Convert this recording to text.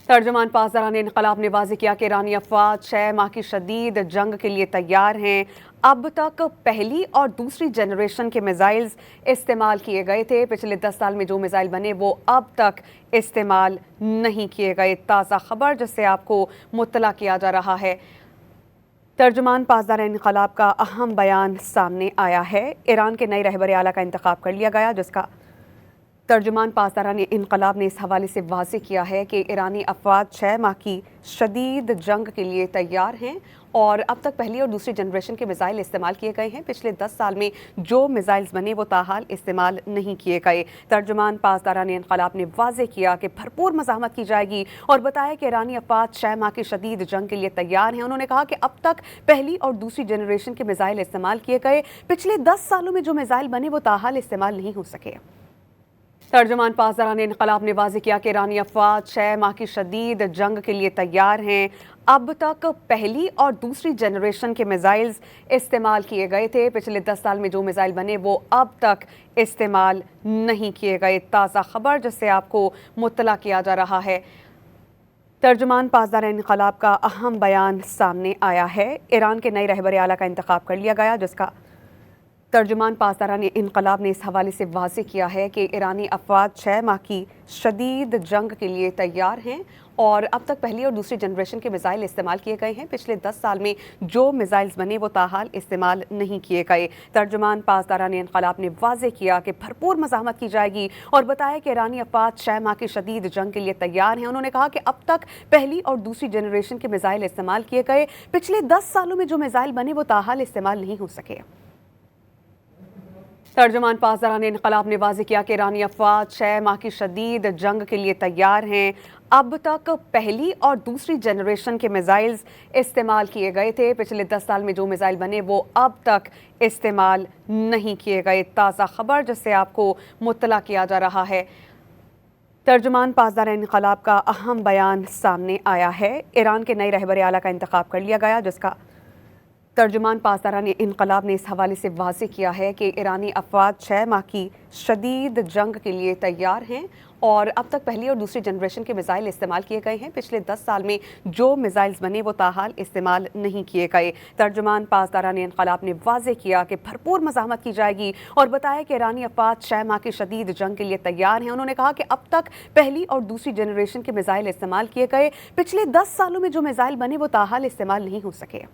तर्जुमान पासदारान इनकलाब ने वाज़ेह किया कि ईरानी अफवाज 6 माह की शदीद जंग के लिए तैयार हैं। अब तक पहली और दूसरी जनरेशन के मिसाइल्स इस्तेमाल किए गए थे। पिछले 10 साल में जो मिसाइल बने वो अब तक इस्तेमाल नहीं किए गए। ताज़ा खबर जिससे आपको मुत्तला किया जा रहा है। तर्जुमान पासदारान इनकलाब का अहम बयान सामने आया है। ईरान के नए रहबर आला का इंतखाब कर लिया गया, जिसका तर्जुमान पासदारान इनकलाब ने इस हवाले से वाज़ेह किया है कि ईरानी अफवाज 6 माह की शदीद जंग के लिए तैयार हैं और अब तक पहली और दूसरी जनरेशन के मिसाइल इस्तेमाल किए गए हैं। पिछले 10 साल में जो मिसाइल्स बने वो ताहाल इस्तेमाल नहीं किए गए। तर्जुमान पासदारान इनकलाब ने वाज़ेह किया कि भरपूर मज़ाहमत की जाएगी और बताया कि ईरानी अफवाज 6 माह की शदीद जंग के लिए तैयार हैं। उन्होंने कहा कि अब तक पहली और दूसरी जनरेशन के मिसाइल इस्तेमाल किए गए। पिछले 10 सालों में जो मिसाइल बने वो ताहाल इस्तेमाल नहीं हो सके। तर्जुमान पासदारान इनकलाब ने वाज़ेह किया कि ईरानी अफवाज 6 माह की शदीद जंग के लिए तैयार हैं। अब तक पहली और दूसरी जनरेशन के मिसाइल्स इस्तेमाल किए गए थे। पिछले 10 साल में जो मिसाइल बने वो अब तक इस्तेमाल नहीं किए गए। ताज़ा खबर जिससे आपको मुत्तला किया जा रहा है। तर्जुमान पासदारान इनकलाब का अहम बयान सामने आया है। ईरान के नए रहबर आला का इंतखाब कर लिया गया, जिसका तर्जुमान पासदारान इनकलाब ने इस हवाले से वाज़ेह किया है कि ईरानी अफवाज 6 माह की शदीद जंग के लिए तैयार हैं और अब तक पहली और दूसरी जनरेशन के मिसाइल इस्तेमाल किए गए हैं। पिछले 10 साल में जो मिसाइल्स बने वो ताहाल इस्तेमाल नहीं किए गए। तर्जुमान पासदारान इनकलाब ने वाज़ेह किया कि भरपूर मज़ाहमत की जाएगी और बताया कि ईरानी अफवाज 6 माह की शदीद जंग के लिए तैयार हैं। उन्होंने कहा कि अब तक पहली और दूसरी जनरेशन के मिसाइल इस्तेमाल किए गए। पिछले 10 सालों में जो मिसाइल बने वो ताहाल इस्तेमाल नहीं हो सके। तर्जुमान पासदारान इनकलाब ने वाज़ेह किया कि ईरानी अफवाज 6 माह की शदीद जंग के लिए तैयार हैं। अब तक पहली और दूसरी जनरेशन के मिसाइल्स इस्तेमाल किए गए थे। पिछले 10 साल में जो मिसाइल बने वो अब तक इस्तेमाल नहीं किए गए। ताज़ा खबर जिससे आपको मुत्तला किया जा रहा है। तर्जुमान पासदारान इनकलाब का अहम बयान सामने आया है। ईरान के नए रहबर आला का इंतखाब कर लिया गया, जिसका तर्जुमान पासदारान इनकलाब ने इस हवाले से वाज़ेह किया है कि ईरानी अफवाज 6 माह की शदीद जंग के लिए तैयार हैं और अब तक पहली और दूसरी जनरेशन के मिसाइल इस्तेमाल किए गए हैं। पिछले 10 साल में जो मिसाइल्स बने वो ताहाल इस्तेमाल नहीं किए गए। तर्जुमान पासदारान इनकलाब ने वाज़ेह किया कि भरपूर मज़ाहमत की जाएगी और बताया कि ईरानी अफवाज 6 माह की शदीद जंग के लिए तैयार हैं। उन्होंने कहा कि अब तक पहली और दूसरी जनरेशन के मिसाइल इस्तेमाल किए गए। पिछले 10 सालों में जो मिसाइल बने वो ताहाल इस्तेमाल नहीं हो सके।